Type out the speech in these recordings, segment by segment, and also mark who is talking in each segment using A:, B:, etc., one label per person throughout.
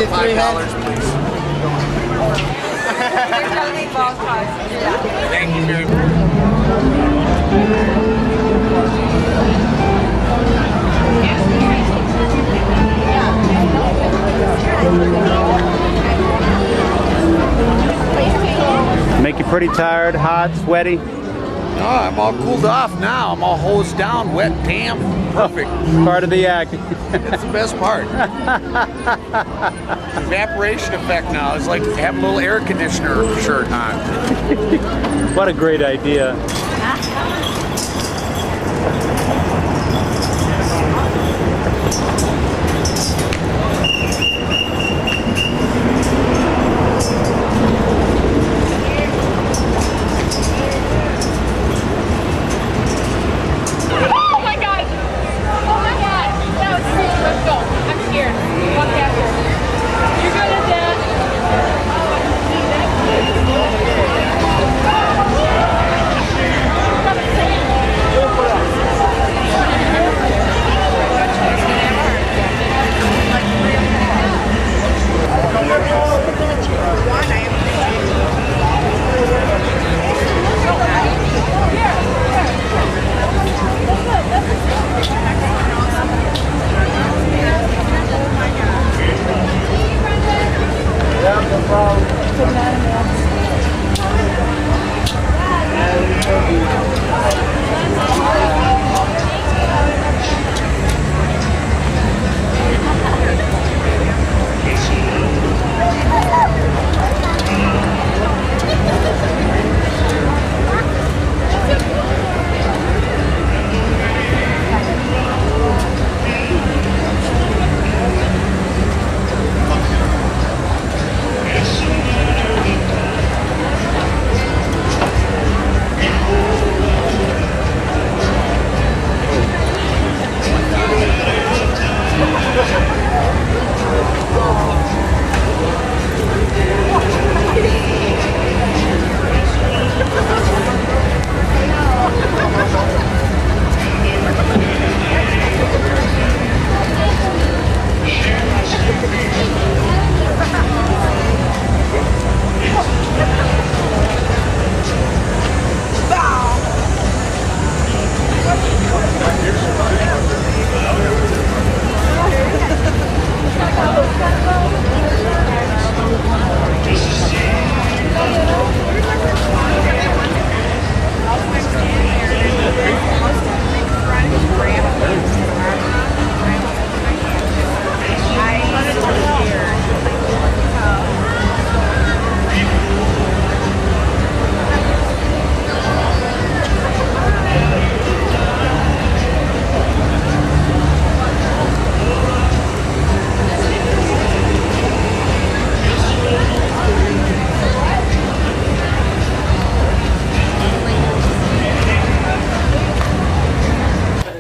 A: the $5, please. Thank you very much.
B: Make you pretty tired, hot, sweaty?
A: No, I'm all cooled off now. I'm all hosed down, wet, damp, perfect.
B: Part of the act.
A: It's the best part. Evaporation effect now. It's like have a little air conditioner shirt on.
B: What a great idea.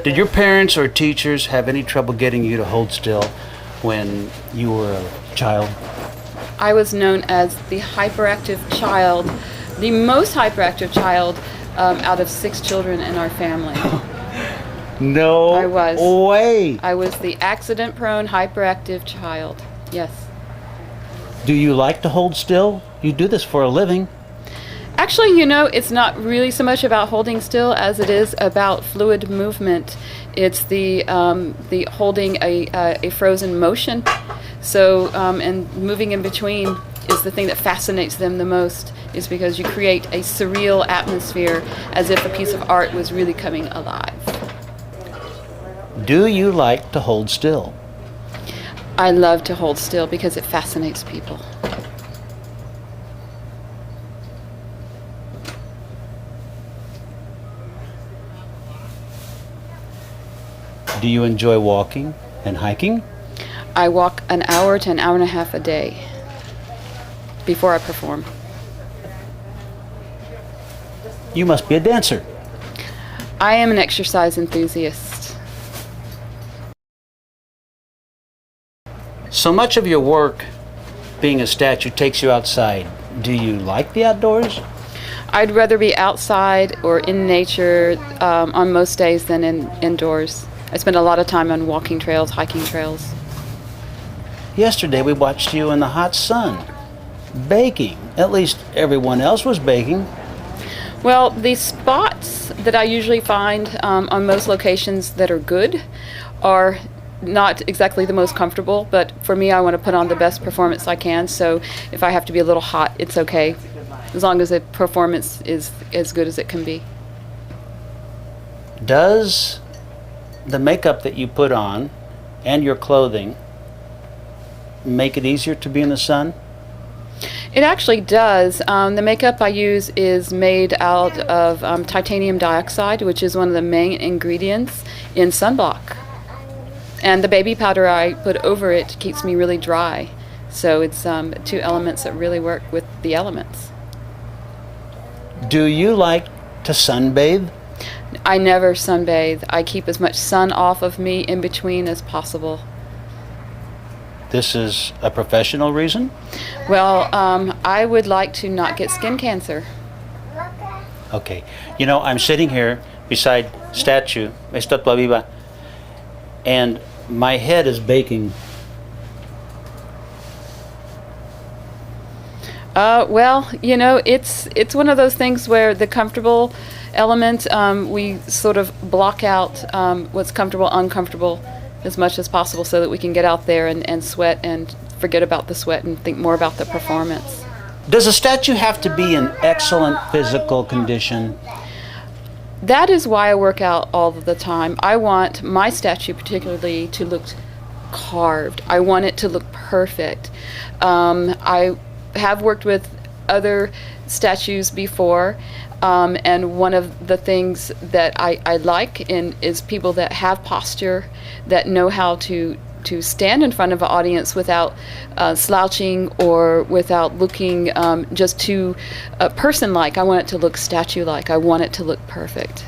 B: Did your parents or teachers have any trouble getting you to hold still when you were a child?
C: I was known as the hyperactive child, the most hyperactive child out of 6 children in our family.
B: No
C: I was.
B: way.
C: I was the accident-prone hyperactive child. Yes.
B: Do you like to hold still? You do this for a living.
C: Actually, you know, it's not really so much about holding still as it is about fluid movement. It's the holding a frozen motion. So, and moving in between is the thing that fascinates them the most, is because you create a surreal atmosphere as if a piece of art was really coming alive.
B: Do you like to hold still?
C: I love to hold still because it fascinates people.
B: Do you enjoy walking and hiking?
C: I walk an hour to an hour and a half a day before I perform.
B: You must be a dancer.
C: I am an exercise enthusiast.
B: So much of your work, being a statue, takes you outside. Do you like the outdoors?
C: I'd rather be outside or in nature on most days than indoors. I spend a lot of time on walking trails, hiking trails.
B: Yesterday we watched you in the hot sun, baking. At least everyone else was baking.
C: Well, the spots that I usually find on most locations that are good are not exactly the most comfortable, but for me, I want to put on the best performance I can. So if I have to be a little hot, it's okay, as long as the performance is as good as it can be.
B: Does the makeup that you put on and your clothing make it easier to be in the sun?
C: It actually does. The makeup I use is made out of titanium dioxide, which is one of the main ingredients in sunblock. And the baby powder I put over it keeps me really dry. So it's two elements that really work with the elements.
B: Do you like to sunbathe?
C: I never sunbathe. I keep as much sun off of me in between as possible.
B: This is a professional reason?
C: Well, I would like to not get skin cancer.
B: Okay. You know, I'm sitting here beside statue, Estatua Viva, and my head is baking.
C: Well, you know, it's one of those things where the comfortable element, we sort of block out what's comfortable, uncomfortable as much as possible so that we can get out there and sweat and forget about the sweat and think more about the performance.
B: Does a statue have to be in excellent physical condition?
C: That is why I work out all of the time. I want my statue particularly to look carved. I want it to look perfect. I have worked with other statues before, and one of the things that I like is people that have posture, that know how to stand in front of an audience without slouching or without looking just too person-like. I want it to look statue-like. I want it to look perfect.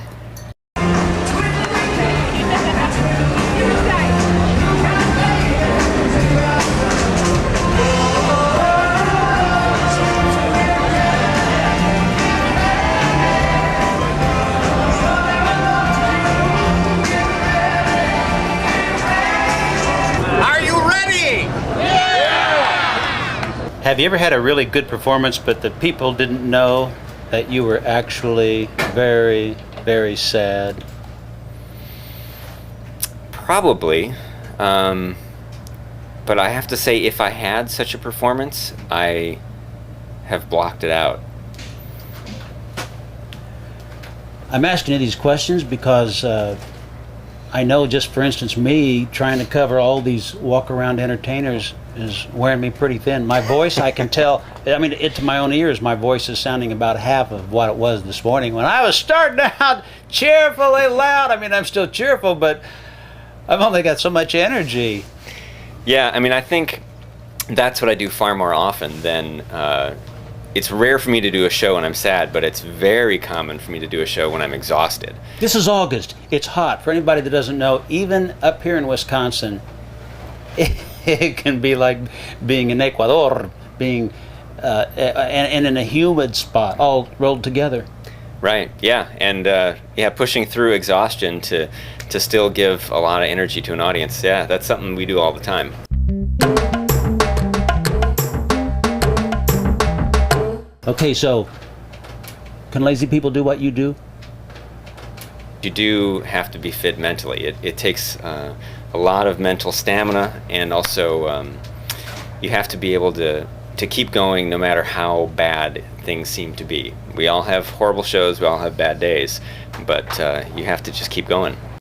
B: Have you ever had a really good performance, but the people didn't know that you were actually very, very sad?
D: Probably. But I have to say, if I had such a performance, I have blocked it out.
B: I'm asking you these questions because I know, just for instance, me trying to cover all these walk-around entertainers is wearing me pretty thin. My voice, I can tell, I mean, to my own ears, my voice is sounding about half of what it was this morning when I was starting out cheerfully loud. I mean, I'm still cheerful, but I've only got so much energy.
D: Yeah, I mean, I think that's what I do far more often than... it's rare for me to do a show when I'm sad, but it's very common for me to do a show when I'm exhausted.
B: This is August. It's hot. For anybody that doesn't know, even up here in Wisconsin, it can be like being in Ecuador, being and in a humid spot, all rolled together.
D: Right. Yeah, and pushing through exhaustion to still give a lot of energy to an audience. Yeah, that's something we do all the time.
B: Okay, so can lazy people do what you do?
D: You do have to be fit mentally. It takes a lot of mental stamina, and also you have to be able to keep going no matter how bad things seem to be. We all have horrible shows, we all have bad days, but you have to just keep going.